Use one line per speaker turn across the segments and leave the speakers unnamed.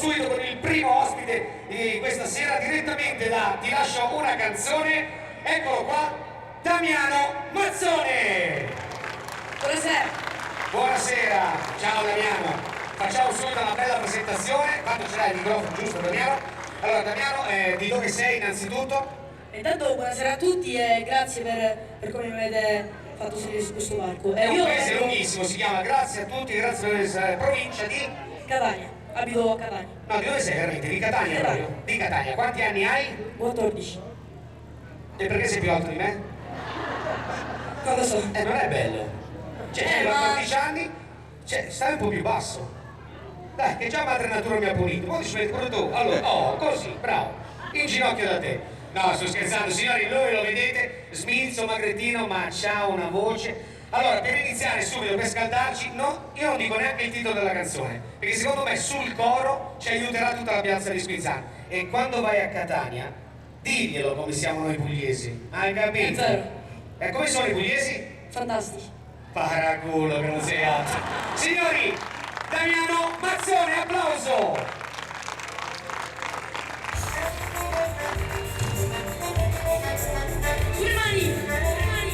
subito con il primo ospite di questa sera, direttamente da Ti lascio una canzone. Eccolo qua, Damiano Mazzone.
Buonasera.
Buonasera, ciao Damiano. Facciamo subito una bella presentazione. Quanto ce l'hai il microfono, giusto Damiano? Allora Damiano, di dove sei innanzitutto?
Intanto buonasera a tutti e grazie per come mi avete fatto salire su questo barco.
È un
Io
paese
vengo-
lunghissimo, si chiama Grazie a tutti, grazie per provincia di...
Catania, abito a Catania.
No, di dove sei veramente? Di Catania proprio? Di Catania. Quanti anni hai?
14.
E perché sei più alto di me?
Non lo so.
Non è bello. Cioè, hai
ma-
14 anni, cioè, stai un po' più basso. Dai, che già madre natura mi ha punito. Poi ti ci metti pure tu. Allora, oh, così, bravo. In ginocchio da te. No, sto scherzando, signori, voi lo vedete, smilzo, magrettino, ma c'ha una voce. Allora, per iniziare subito, per scaldarci, no, io non dico neanche il titolo della canzone, perché secondo me sul coro ci aiuterà tutta la piazza di Squizzano. E quando vai a Catania, diglielo come siamo noi pugliesi. Hai capito?
Zero.
E come sono i pugliesi?
Fantastici.
Paraculo che non sei altro. Signori, Damiano Mazzone, applauso!
Sulle mani! Sulle mani!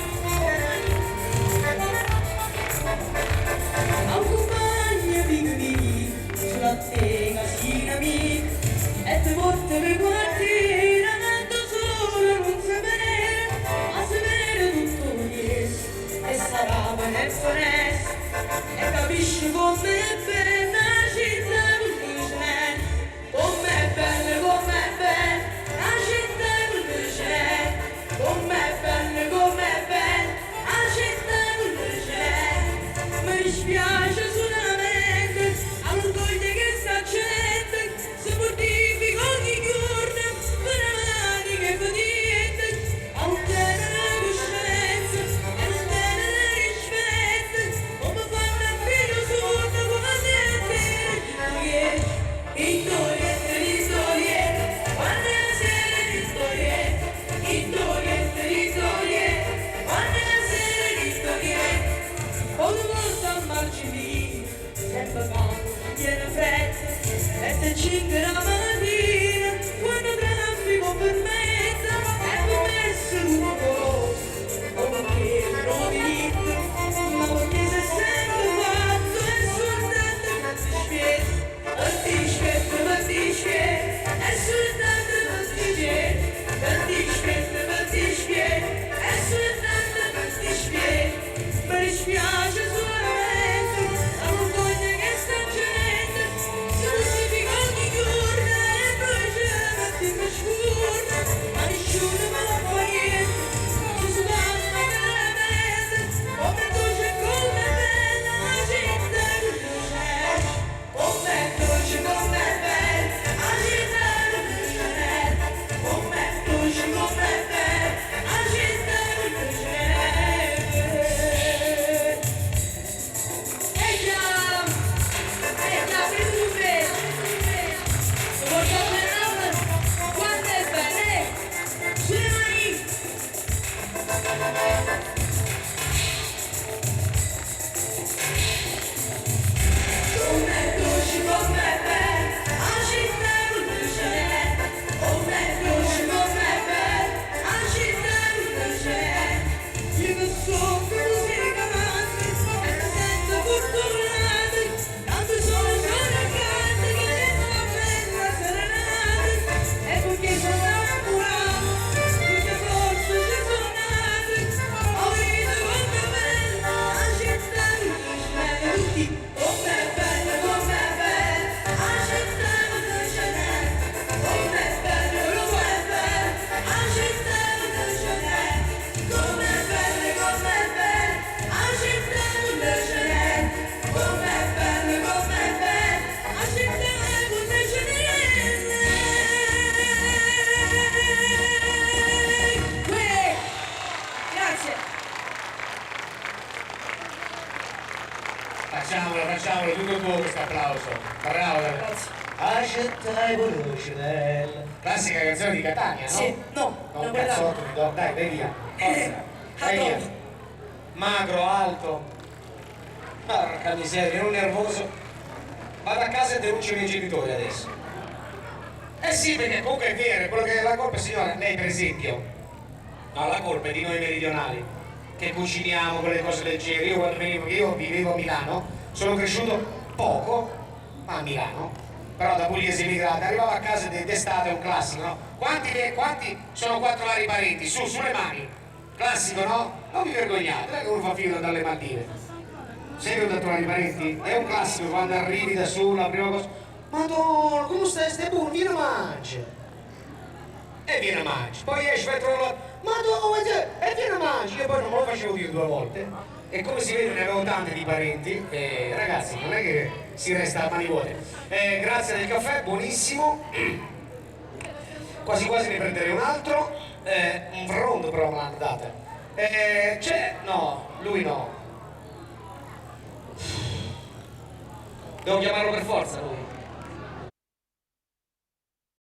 Accompagnami sulla te casinami e te porto per guardare tanto solo non sapere a sapere tutto questo e sarà beneficenza e capisci com'è bella la città com'è bella la città com'è bella la città mi dispiace solamente all'orgoglio che sta gente si mortifica ogni giorno per amare che patente a un tenere coscienza e non tenere rispetto come fanno a figlio sordo come te Vittoriette, vittoriette, quando è la sera vittoriette, vittoriette, vittoriette, quando è la sera vittoriette, ogni volta a margine, sempre quando viene fretta, e te 5 la mattina, quando traffico permette, è permesso tutto cose, come che non mi ma perché se sempre fatto è soltanto partecipe, è soltanto partecipe, è soltanto partecipe, mi dispiace solamente all'orgoglio che sta gente si giustifica ogni giorno e poi c'è la mattina scurna, ma nessuno me la fa niente, ci si danno veramente, come dolce e come bella la città che c'è, come dolce e come bella la città che c'è, come dolce e come bella la città che c'è. E già, presume, portate l'alba, quando è bene, sulle mani. Com'è dolce, com'è bella, la città che c'è, com'è dolce, com'è bella, la città che c'è. Io che soffro musicamente e mi sento fortunata, tanto sono accanto che ne fa bella serenata, e perché sono innamorato, tutte forze ci sono nate, ho venuto com'è bella la città che c'è, tutti com'è bella la città che c'è, com'è bella la città che c'è, com'è bella la città che c'è, com'è bella la città che c'è. Grazie.
Facciamolo, tutto tuo questo applauso. Bravo,
Grazie.
Accettai voce bella. Classica canzone di Catania, no?
Sì, no,
No,
non
cazzotto ti do. Dai, vai via. Forza. Vai via. Magro, alto. Porca miseria, ero nervoso. vado a casa e denuncio i miei genitori adesso. Eh sì, perché comunque è vero, quello che è la colpa, signora, lei per esempio, no, la colpa è di noi meridionali, che cuciniamo quelle cose del genere. Io quando io vivevo a Milano, sono cresciuto poco, ma a Milano, però da pugliese emigrata, arrivavo a casa d'estate, è un classico, no? Quanti sono quattro vari parenti? Sulle mani, classico, no? Non vi vergognate, non è che uno fa filo dalle Maldive. Sei venuto a trovare i parenti? È un classico quando arrivi da su, la prima cosa, Madonna, come stai buono, vieni a mangiare. E vieni a mangiare. Poi esci, vai a trovare, Madonna, e vieni a mangiare. Io poi non me lo facevo dire 2 volte. E come si vede ne avevo tanti di parenti. Ragazzi, non è che si resta a mani vuote. Grazie del caffè, buonissimo. Quasi quasi ne prenderei un altro. Un rondo però me l'hanno data. C'è? No, lui no. Devo chiamarlo per forza lui.